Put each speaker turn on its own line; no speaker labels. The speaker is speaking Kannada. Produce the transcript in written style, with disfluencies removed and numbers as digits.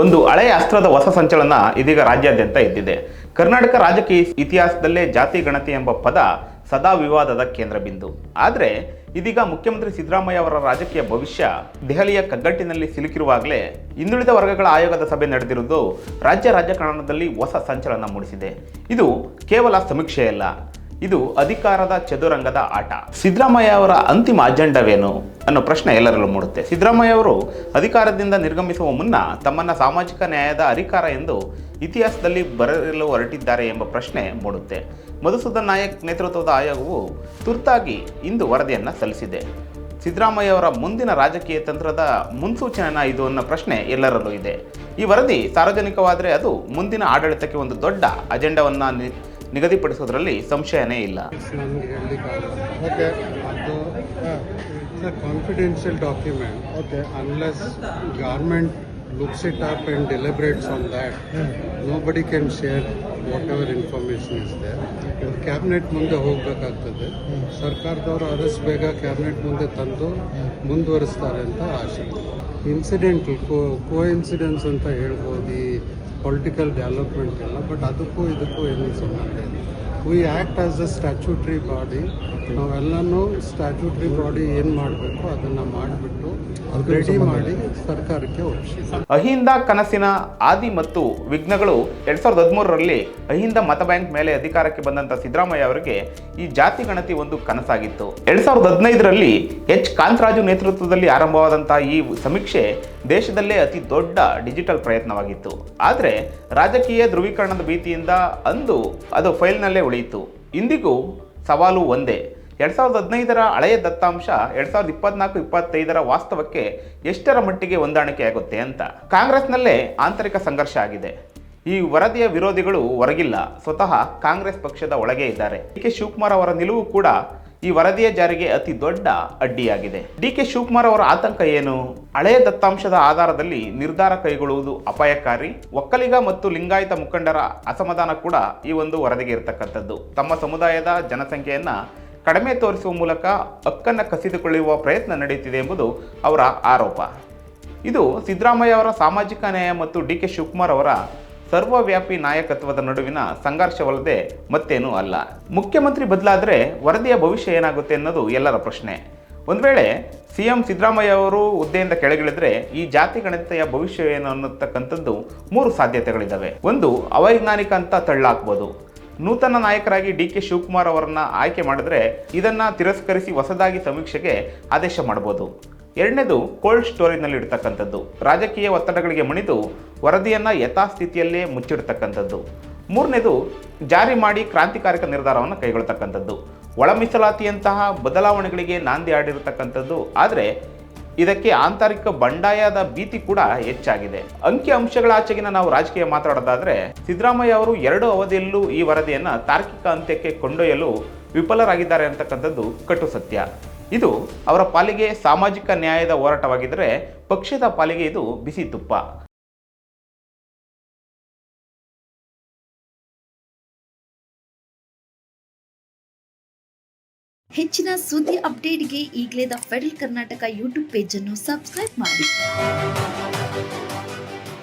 ಒಂದು ಹಳೆಯ ಅಸ್ತ್ರದ ಹೊಸ ಸಂಚಲನ ಇದೀಗ ರಾಜ್ಯಾದ್ಯಂತ ಎದ್ದಿದೆ. ಕರ್ನಾಟಕ ರಾಜಕೀಯ ಇತಿಹಾಸದಲ್ಲೇ ಜಾತಿ ಗಣತಿ ಎಂಬ ಪದ ಸದಾ ವಿವಾದದ ಕೇಂದ್ರ ಬಿಂದು. ಆದರೆ ಇದೀಗ ಮುಖ್ಯಮಂತ್ರಿ ಸಿದ್ದರಾಮಯ್ಯ ಅವರ ರಾಜಕೀಯ ಭವಿಷ್ಯ ದೆಹಲಿಯ ಕಗ್ಗಟ್ಟಿನಲ್ಲಿ ಸಿಲುಕಿರುವಾಗಲೇ ಹಿಂದುಳಿದ ವರ್ಗಗಳ ಆಯೋಗದ ಸಭೆ ನಡೆದಿರುವುದು ರಾಜ್ಯ ರಾಜಕಾರಣದಲ್ಲಿ ಹೊಸ ಸಂಚಲನ ಮೂಡಿಸಿದೆ. ಇದು ಕೇವಲ ಸಮೀಕ್ಷೆಯಲ್ಲ, ಇದು ಅಧಿಕಾರದ ಚದುರಂಗದ ಆಟ. ಸಿದ್ದರಾಮಯ್ಯ ಅವರ ಅಂತಿಮ ಅಜೆಂಡವೇನು ಅನ್ನೋ ಪ್ರಶ್ನೆ ಎಲ್ಲರಲ್ಲೂ ಮೂಡುತ್ತೆ. ಸಿದ್ದರಾಮಯ್ಯ ಅವರು ಅಧಿಕಾರದಿಂದ ನಿರ್ಗಮಿಸುವ ಮುನ್ನ ತಮ್ಮನ್ನ ಸಾಮಾಜಿಕ ನ್ಯಾಯದ ಅಧಿಕಾರ ಎಂದು ಇತಿಹಾಸದಲ್ಲಿ ಬರೆಯಲು ಹೊರಟಿದ್ದಾರೆ ಎಂಬ ಪ್ರಶ್ನೆ ಮೂಡುತ್ತೆ. ಮಧುಸೂದನ್ ನಾಯಕ್ ನೇತೃತ್ವದ ಆಯೋಗವು ತುರ್ತಾಗಿ ಇಂದು ವರದಿಯನ್ನು ಸಲ್ಲಿಸಿದೆ. ಸಿದ್ದರಾಮಯ್ಯ ಅವರ ಮುಂದಿನ ರಾಜಕೀಯ ತಂತ್ರದ ಮುನ್ಸೂಚನೆನ ಇದು ಅನ್ನೋ ಪ್ರಶ್ನೆ ಎಲ್ಲರಲ್ಲೂ ಇದೆ. ಈ ವರದಿ ಸಾರ್ವಜನಿಕವಾದರೆ ಅದು ಮುಂದಿನ ಆಡಳಿತಕ್ಕೆ ಒಂದು ದೊಡ್ಡ ಅಜೆಂಡವನ್ನು ನಿಗದಿಪಡಿಸೋದ್ರಲ್ಲಿ ಸಂಶಯನೇ ಇಲ್ಲ.
Confidential document. Unless government looks it up and deliberates on that, nobody can share whatever information is there. Cabinet ಮುಂದೆ ಹೋಗಬೇಕಾಗ್ತದೆ. ಸರ್ಕಾರದವರು ಆದಷ್ಟು ಬೇಗ ಕ್ಯಾಬಿನೆಟ್ ಮುಂದೆ ತಂದು ಮುಂದುವರಿಸ್ತಾರೆ ಅಂತ ಆಶೆ. ಇನ್ಸಿಡೆಂಟಲ್ ಕೋ ಇನ್ಸಿಡೆನ್ಸ್ ಅಂತ ಹೇಳ್ಬೋದು ಈ ಪೊಲಿಟಿಕಲ್ ಡೆವಲಪ್ಮೆಂಟ್ ಎಲ್ಲ, ಬಟ್ ಅದಕ್ಕೂ ಇದಕ್ಕೂ ಏನು ಸಂಬಂಧ ಇಲ್ಲ. We act as a statutory body. ನಾವೆಲ್ಲನೂ ಸ್ಟ್ಯಾಚ್ಯೂಟ್ರಿ ಬಾಡಿ ಏನು ಮಾಡಬೇಕು ಅದನ್ನು ಮಾಡಿಬಿಟ್ಟು ರೆಡಿ ಮಾಡಿ ಸರ್ಕಾರಕ್ಕೆ ಒಪ್ಪಿಸಿ.
ಅಹಿಂದ ಕನಸಿನ ಆದಿ ಮತ್ತು ವಿಘ್ನಗಳು 2013ರಲ್ಲಿ ಅಹಿಂದ ಮತ ಬ್ಯಾಂಕ್ ಮೇಲೆ ಅಧಿಕಾರಕ್ಕೆ ಬಂದಂಥ ಸಿದ್ದರಾಮಯ್ಯ ಅವರಿಗೆ ಈ ಜಾತಿ ಗಣತಿ ಒಂದು ಕನಸಾಗಿತ್ತು. 2015ರಲ್ಲಿ ಎಚ್ ಕಾಂತರಾಜು ನೇತೃತ್ವದಲ್ಲಿ ಆರಂಭವಾದಂತಹ ಈ ಸಮೀಕ್ಷೆ ದೇಶದಲ್ಲೇ ಅತಿ ದೊಡ್ಡ ಡಿಜಿಟಲ್ ಪ್ರಯತ್ನವಾಗಿತ್ತು. ಆದರೆ ರಾಜಕೀಯ ಧ್ರುವೀಕರಣದ ಭೀತಿಯಿಂದ ಅಂದು ಅದು ಫೈಲ್ನಲ್ಲೇ ಉಳಿಯಿತು. ಇಂದಿಗೂ ಸವಾಲು ಒಂದೇ. 2015ರ ಹಳೆಯ ದತ್ತಾಂಶ 2024-25ರ ವಾಸ್ತವಕ್ಕೆ ಎಷ್ಟರ ಮಟ್ಟಿಗೆ ಹೊಂದಾಣಿಕೆ ಆಗುತ್ತೆ ಅಂತ. ಕಾಂಗ್ರೆಸ್ನಲ್ಲೇ ಆಂತರಿಕ ಸಂಘರ್ಷ ಆಗಿದೆ. ಈ ವರದಿಯ ವಿರೋಧಿಗಳು ಹೊರಗಿಲ್ಲ, ಸ್ವತಃ ಕಾಂಗ್ರೆಸ್ ಪಕ್ಷದ ಒಳಗೆ ಇದ್ದಾರೆ. ಡಿ.ಕೆ. ಶಿವಕುಮಾರ್ ಅವರ ನಿಲುವು ಕೂಡ ಈ ವರದಿಯ ಜಾರಿಗೆ ಅತಿ ದೊಡ್ಡ ಅಡ್ಡಿಯಾಗಿದೆ. ಡಿ.ಕೆ. ಶಿವಕುಮಾರ್ ಅವರ ಆತಂಕ ಏನು? ಹಳೆಯ ದತ್ತಾಂಶದ ಆಧಾರದಲ್ಲಿ ನಿರ್ಧಾರ ಕೈಗೊಳ್ಳುವುದು ಅಪಾಯಕಾರಿ. ಒಕ್ಕಲಿಗ ಮತ್ತು ಲಿಂಗಾಯತ ಮುಖಂಡರ ಅಸಮಾಧಾನ ಕೂಡ ಈ ಒಂದು ವರದಿಗೆ ಇರತಕ್ಕಂಥದ್ದು. ತಮ್ಮ ಸಮುದಾಯದ ಜನಸಂಖ್ಯೆಯನ್ನ ಕಡಿಮೆ ತೋರಿಸುವ ಮೂಲಕ ಹಕ್ಕನ್ನು ಕಸಿದುಕೊಳ್ಳುವ ಪ್ರಯತ್ನ ನಡೆಯುತ್ತಿದೆ ಎಂಬುದು ಅವರ ಆರೋಪ. ಇದು ಸಿದ್ದರಾಮಯ್ಯ ಅವರ ಸಾಮಾಜಿಕ ನ್ಯಾಯ ಮತ್ತು ಡಿ.ಕೆ. ಶಿವಕುಮಾರ್ ಅವರ ಸರ್ವವ್ಯಾಪಿ ನಾಯಕತ್ವದ ನಡುವಿನ ಸಂಘರ್ಷವಲ್ಲದೆ ಮತ್ತೇನೂ ಅಲ್ಲ. ಮುಖ್ಯಮಂತ್ರಿ ಬದಲಾದರೆ ವರದಿಯ ಭವಿಷ್ಯ ಏನಾಗುತ್ತೆ ಅನ್ನೋದು ಎಲ್ಲರ ಪ್ರಶ್ನೆ. ಒಂದು ವೇಳೆ ಸಿಎಂ ಸಿದ್ದರಾಮಯ್ಯ ಅವರು ಹುದ್ದೆಯಿಂದ ಕೆಳಗಿಳಿದ್ರೆ ಈ ಜಾತಿ ಗಣತಿಯ ಭವಿಷ್ಯ ಏನು ಅನ್ನತಕ್ಕಂಥದ್ದು 3 ಸಾಧ್ಯತೆಗಳಿದ್ದಾವೆ. ಒಂದು, ಅವೈಜ್ಞಾನಿಕ ಅಂತ ತಳ್ಳಾಕ್ಬೋದು. ನೂತನ ನಾಯಕರಾಗಿ ಡಿ.ಕೆ. ಶಿವಕುಮಾರ್ ಅವರನ್ನ ಆಯ್ಕೆ ಮಾಡಿದ್ರೆ ಇದನ್ನು ತಿರಸ್ಕರಿಸಿ ಹೊಸದಾಗಿ ಸಮೀಕ್ಷೆಗೆ ಆದೇಶ ಮಾಡ್ಬೋದು. ಎರಡನೇದು, ಕೋಲ್ಡ್ ಸ್ಟೋರೇಜ್ನಲ್ಲಿ ಇಡ್ತಕ್ಕಂಥದ್ದು. ರಾಜಕೀಯ ಒತ್ತಡಗಳಿಗೆ ಮಣಿದು ವರದಿಯನ್ನು ಯಥಾಸ್ಥಿತಿಯಲ್ಲೇ ಮುಚ್ಚಿಡ್ತಕ್ಕಂಥದ್ದು. ಮೂರನೇದು, ಜಾರಿ ಮಾಡಿ ಕ್ರಾಂತಿಕಾರಕ ನಿರ್ಧಾರವನ್ನು ಕೈಗೊಳ್ತಕ್ಕಂಥದ್ದು. ಒಳ ಮೀಸಲಾತಿಯಂತಹ ಬದಲಾವಣೆಗಳಿಗೆ ನಾಂದಿ ಆಡಿರತಕ್ಕಂಥದ್ದು. ಆದರೆ ಇದಕ್ಕೆ ಆಂತರಿಕ ಬಂಡಾಯದ ಭೀತಿ ಕೂಡ ಹೆಚ್ಚಾಗಿದೆ. ಅಂಕಿ ಅಂಶಗಳಾಚೆಗಿನ ನಾವು ರಾಜಕೀಯ ಮಾತಾಡೋದಾದ್ರೆ ಸಿದ್ದರಾಮಯ್ಯ ಅವರು 2 ಅವಧಿಯಲ್ಲೂ ಈ ವರದಿಯನ್ನು ತಾರ್ಕಿಕ ಅಂತ್ಯಕ್ಕೆ ಕೊಂಡೊಯ್ಯಲು ವಿಫಲರಾಗಿದ್ದಾರೆ ಅಂತಕ್ಕಂಥದ್ದು ಕಟು ಸತ್ಯ. ಇದು ಅವರ ಪಾಲಿಗೆ ಸಾಮಾಜಿಕ ನ್ಯಾಯದ ಹೋರಾಟವಾಗಿದ್ದರೆ ಪಕ್ಷದ ಪಾಲಿಗೆ ಇದು ಬಿಸಿ ತುಪ್ಪ.
ಹೆಚ್ಚಿನ ಸುದ್ದಿ ಅಪ್ಡೇಟ್ಗೆ ಈಗಲೇ the federal Karnataka YouTube page ಅನ್ನು ಸಬ್ಸ್ಕ್ರೈಬ್ ಮಾಡಿ.